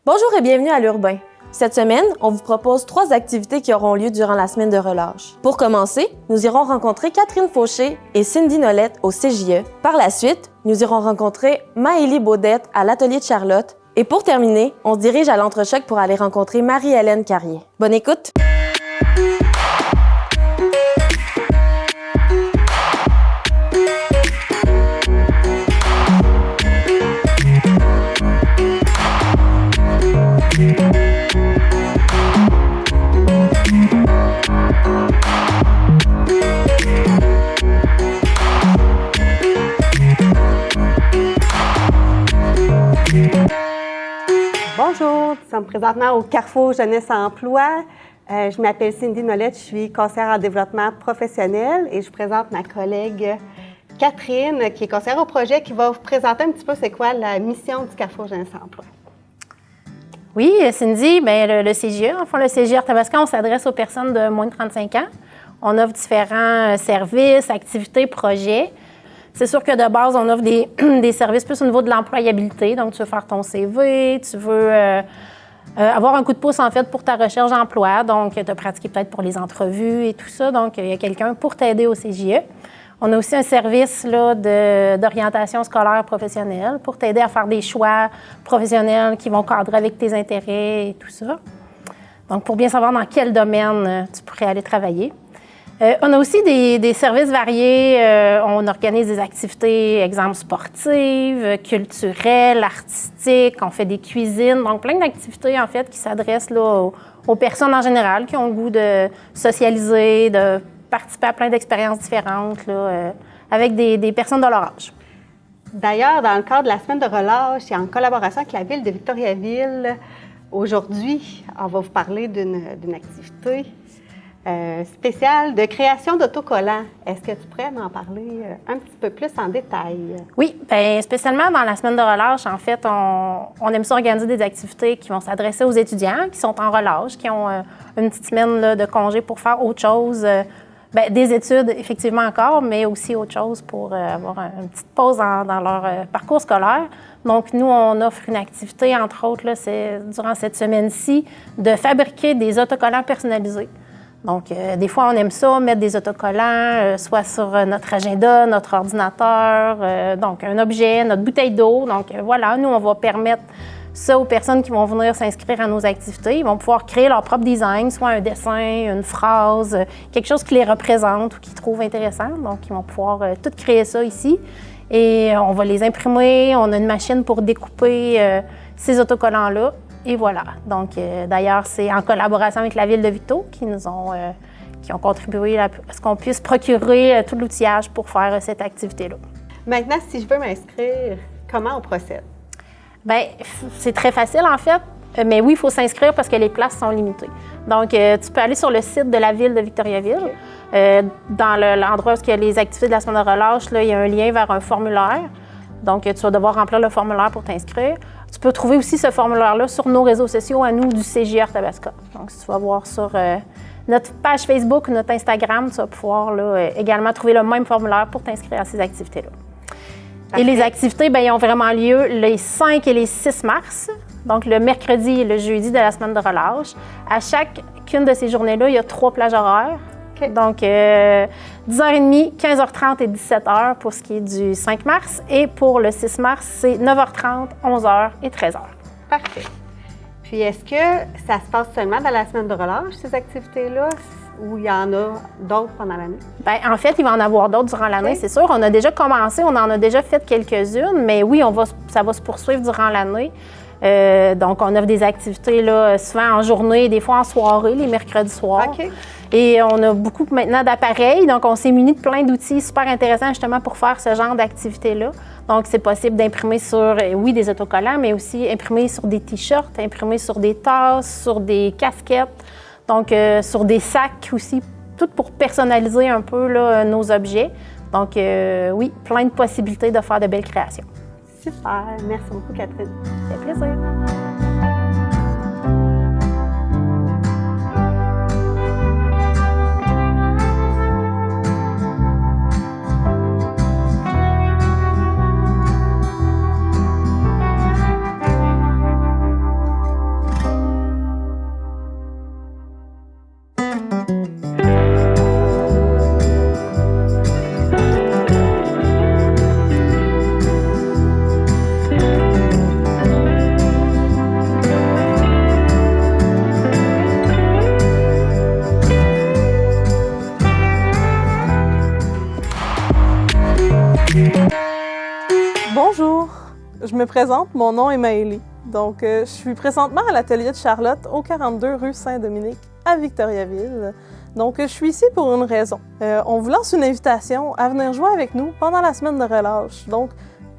Bonjour et bienvenue à l'Urbain. Cette semaine, on vous propose 3 activités qui auront lieu durant la semaine de relâche. Pour commencer, nous irons rencontrer Catherine Fauché et Cindy Nolette au CJE. Par la suite, nous irons rencontrer Maëlie Baudette à l'Atelier de Charlotte. Et pour terminer, on se dirige à l'Entrechoc pour aller rencontrer Marie-Hélène Carrier. Bonne écoute! Bonjour, nous sommes présentement au Carrefour Jeunesse Emploi. Je m'appelle Cindy Nolette, je suis conseillère en développement professionnel et je présente ma collègue Catherine, qui est conseillère au projet, qui va vous présenter un petit peu c'est quoi la mission du Carrefour Jeunesse Emploi. Oui, Cindy, bien, le CJE, en fond, le CJE Arthabasca, on s'adresse aux personnes de moins de 35 ans. On offre différents services, activités, projets. C'est sûr que de base, on offre des services plus au niveau de l'employabilité. Donc, tu veux faire ton CV, tu veux avoir un coup de pouce, en fait, pour ta recherche d'emploi. Donc, tu as pratiqué peut-être pour les entrevues et tout ça. Donc, il y a quelqu'un pour t'aider au CJE. On a aussi un service là, d'orientation scolaire professionnelle pour t'aider à faire des choix professionnels qui vont cadrer avec tes intérêts et tout ça. Donc, pour bien savoir dans quel domaine tu pourrais aller travailler. On a aussi des services variés. On organise des activités, exemple sportives, culturelles, artistiques. On fait des cuisines. Donc, plein d'activités, en fait, qui s'adressent là, aux personnes en général qui ont le goût de socialiser, de participer à plein d'expériences différentes là, avec des personnes de leur âge. D'ailleurs, dans le cadre de la semaine de relâche et en collaboration avec la Ville de Victoriaville, aujourd'hui, on va vous parler d'une activité spéciale de création d'autocollants. Est-ce que tu pourrais m'en parler un petit peu plus en détail? Oui, bien, spécialement dans la semaine de relâche, en fait, on aime ça organiser des activités qui vont s'adresser aux étudiants qui sont en relâche, qui ont une petite semaine là, de congé pour faire autre chose. Bien, des études, effectivement encore, mais aussi autre chose pour avoir une petite pause dans leur parcours scolaire. Donc, nous, on offre une activité, entre autres, là, c'est durant cette semaine-ci, de fabriquer des autocollants personnalisés. Donc, des fois, on aime ça, mettre des autocollants, soit sur notre agenda, notre ordinateur, donc un objet, notre bouteille d'eau. Donc, voilà, nous, on va permettre ça aux personnes qui vont venir s'inscrire à nos activités. Ils vont pouvoir créer leur propre design, soit un dessin, une phrase, quelque chose qui les représente ou qu'ils trouvent intéressant. Donc, ils vont pouvoir tout créer ça ici. Et on va les imprimer. On a une machine pour découper ces autocollants-là. Et voilà. Donc, d'ailleurs, c'est en collaboration avec la Ville de Victo qui ont contribué à ce qu'on puisse procurer tout l'outillage pour faire cette activité-là. Maintenant, si je veux m'inscrire, comment on procède? Bien, c'est très facile, en fait. Mais oui, il faut s'inscrire parce que les places sont limitées. Donc, tu peux aller sur le site de la Ville de Victoriaville. Okay. Dans l'endroit où il y a les activités de la semaine de relâche, là, il y a un lien vers un formulaire. Donc, tu vas devoir remplir le formulaire pour t'inscrire. Tu peux trouver aussi ce formulaire-là sur nos réseaux sociaux à nous du CJE Arthabasca. Donc, si tu vas voir sur notre page Facebook ou notre Instagram, tu vas pouvoir là, également trouver le même formulaire pour t'inscrire à ces activités-là. Parfait. Et les activités, bien, ils ont vraiment lieu les 5 et les 6 mars, donc le mercredi et le jeudi de la semaine de relâche. À chacune de ces journées-là, il y a 3 plages horaires. Okay. Donc, 10h30, 15h30 et 17h pour ce qui est du 5 mars. Et pour le 6 mars, c'est 9h30, 11h et 13h. Parfait. Puis, est-ce que ça se passe seulement dans la semaine de relâche, ces activités-là, ou il y en a d'autres pendant l'année? Bien, en fait, il va en avoir d'autres durant l'année, okay. C'est sûr. On a déjà commencé, on en a déjà fait quelques-unes, mais oui, ça va se poursuivre durant l'année. Donc, on offre des activités là, souvent en journée, des fois en soirée, les mercredis soirs. Okay. Et on a beaucoup maintenant d'appareils, donc on s'est muni de plein d'outils super intéressants justement pour faire ce genre d'activité-là. Donc, c'est possible d'imprimer sur, oui, des autocollants, mais aussi imprimer sur des t-shirts, imprimer sur des tasses, sur des casquettes, donc sur des sacs aussi, tout pour personnaliser un peu là, nos objets. Donc, oui, plein de possibilités de faire de belles créations. Super! Merci beaucoup, Catherine. Ça fait plaisir. présente, mon nom est Maëlie. Donc, je suis présentement à l'atelier de Charlotte, au 42 rue Saint-Dominique, à Victoriaville. Donc, je suis ici pour une raison. On vous lance une invitation à venir jouer avec nous pendant la semaine de relâche. Donc,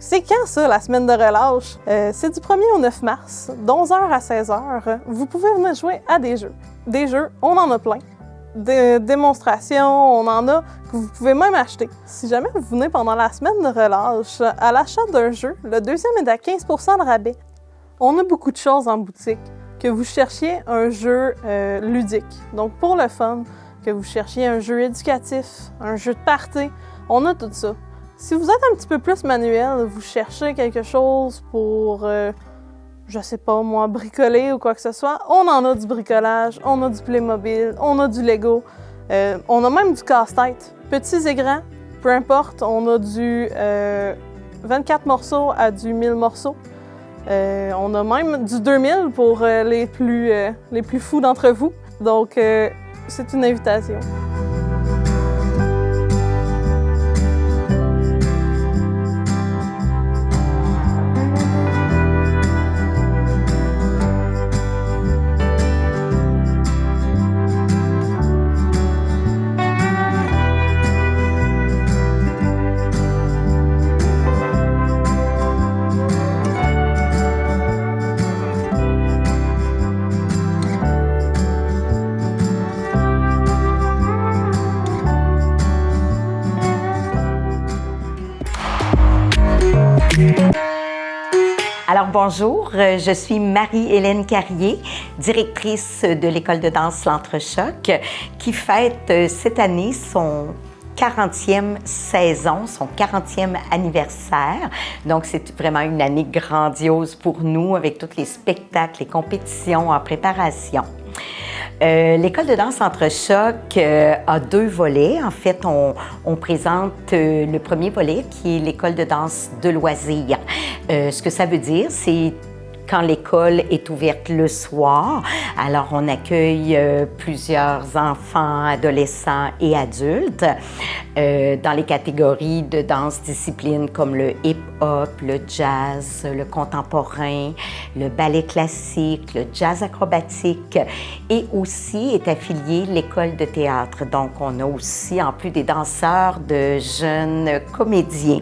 c'est quand ça, la semaine de relâche? C'est du 1er au 9 mars, d'11h à 16h. Vous pouvez venir jouer à des jeux. Des jeux, on en a plein. Des démonstrations, on en a que vous pouvez même acheter. Si jamais vous venez pendant la semaine de relâche, à l'achat d'un jeu, le deuxième est à 15% de rabais. On a beaucoup de choses en boutique. Que vous cherchiez un jeu ludique, donc pour le fun, que vous cherchiez un jeu éducatif, un jeu de party, on a tout ça. Si vous êtes un petit peu plus manuel, vous cherchez quelque chose pour, je sais pas moi, bricoler ou quoi que ce soit, on en a du bricolage, on a du Playmobil, on a du Lego, on a même du casse-tête, petits et grands, peu importe, on a du 24 morceaux à du 1000 morceaux. On a même du 2000 pour les plus fous d'entre vous. Donc, c'est une invitation. Alors bonjour, je suis Marie-Hélène Carrier, directrice de l'École de danse L'Entrechoc, qui fête cette année son 40e saison, son 40e anniversaire. Donc, c'est vraiment une année grandiose pour nous avec tous les spectacles, les compétitions en préparation. L'École de danse L'Entrechoc a 2 volets. En fait, on présente le premier volet qui est l'École de danse de loisirs. Ce que ça veut dire, c'est quand l'école est ouverte le soir. Alors, on accueille plusieurs enfants, adolescents et adultes dans les catégories de danse disciplines comme le hip-hop, le jazz, le contemporain, le ballet classique, le jazz acrobatique et aussi est affiliée l'école de théâtre. Donc, on a aussi, en plus des danseurs, de jeunes comédiens.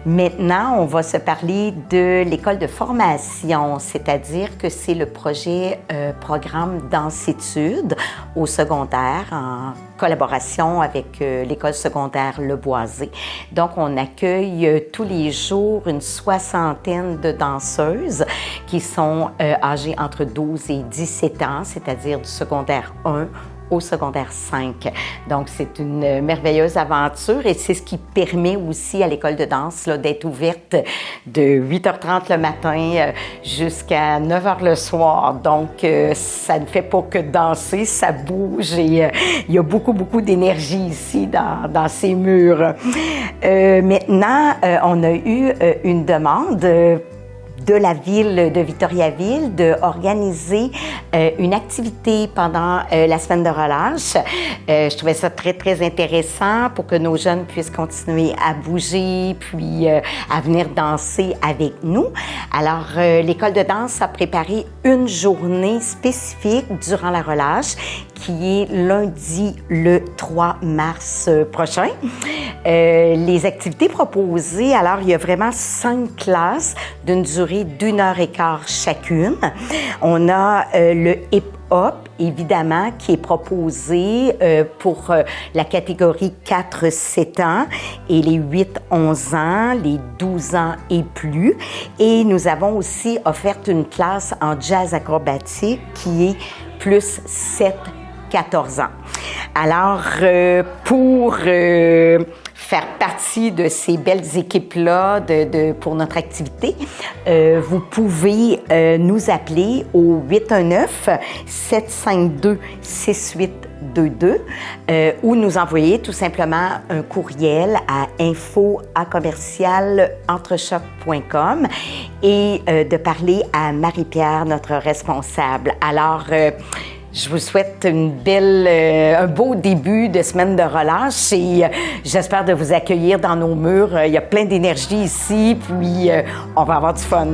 Maintenant, on va se parler de l'école de formation, c'est-à-dire que c'est le projet programme Danse-études au secondaire en collaboration avec l'école secondaire Le Boisé. Donc, on accueille tous les jours une 60aine de danseuses qui sont âgées entre 12 et 17 ans, c'est-à-dire du secondaire 1 au secondaire 5. Donc, c'est une merveilleuse aventure et c'est ce qui permet aussi à l'école de danse là, d'être ouverte de 8h30 le matin jusqu'à 9h le soir. Donc, ça ne fait pas que danser, ça bouge et il y a beaucoup, beaucoup d'énergie ici dans ces murs. Maintenant, on a eu une demande de la ville de Victoriaville d'organiser une activité pendant la semaine de relâche. Je trouvais ça très, très intéressant pour que nos jeunes puissent continuer à bouger puis à venir danser avec nous. Alors, l'école de danse a préparé une journée spécifique durant la relâche qui est lundi le 3 mars prochain. Les activités proposées, alors il y a vraiment 5 classes d'une durée d'1h15 chacune. On a le hip-hop, évidemment, qui est proposé pour la catégorie 4-7 ans et les 8-11 ans, les 12 ans et plus. Et nous avons aussi offert une classe en jazz acrobatique qui est plus 7-14 ans. Alors, pour faire partie de ces belles équipes-là pour notre activité, vous pouvez nous appeler au 819-752-6822 ou nous envoyer tout simplement un courriel à info@commercialentrechoc.com et de parler à Marie-Pierre, notre responsable. Alors, Je vous souhaite un beau début de semaine de relâche et j'espère de vous accueillir dans nos murs. Il y a plein d'énergie ici, puis on va avoir du fun.